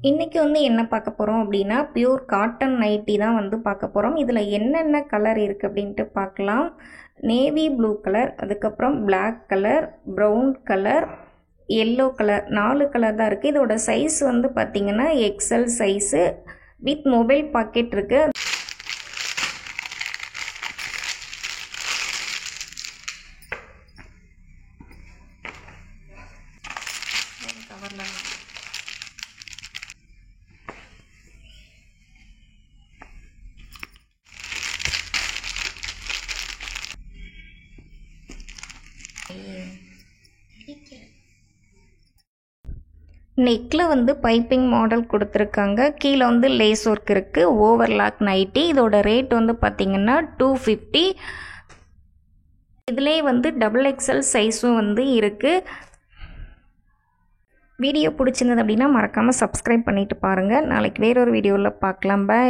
இன்றைக்கி வந்து என்ன பார்க்க போகிறோம் அப்படின்னா பியூர் காட்டன் நைட்டி தான் வந்து பார்க்க போகிறோம். இதில் என்னென்ன கலர் இருக்குது அப்படின்ட்டு பார்க்கலாம். நேவி ப்ளூ கலர், அதுக்கப்புறம் black colour, brown colour, yellow colour, 4 colour தான் இருக்குது. இதோட சைஸ் வந்து பார்த்திங்கன்னா XL size with mobile pocket இருக்குது. நெக்கில் வந்து பைப்பிங் மாடல் கொடுத்துருக்காங்க. கீழே வந்து லேஸ் ஒர்க் இருக்குது. Overlock nighty. இதோட ரேட் வந்து பார்த்திங்கன்னா 250. இதிலே வந்து XXL சைஸும் வந்து இருக்குது. வீடியோ பிடிச்சிருந்தது அப்படின்னா மறக்காமல் சப்ஸ்கிரைப் பண்ணிவிட்டு பாருங்கள். நாளைக்கு வேறொரு வீடியோவில் பார்க்கலாம். பை.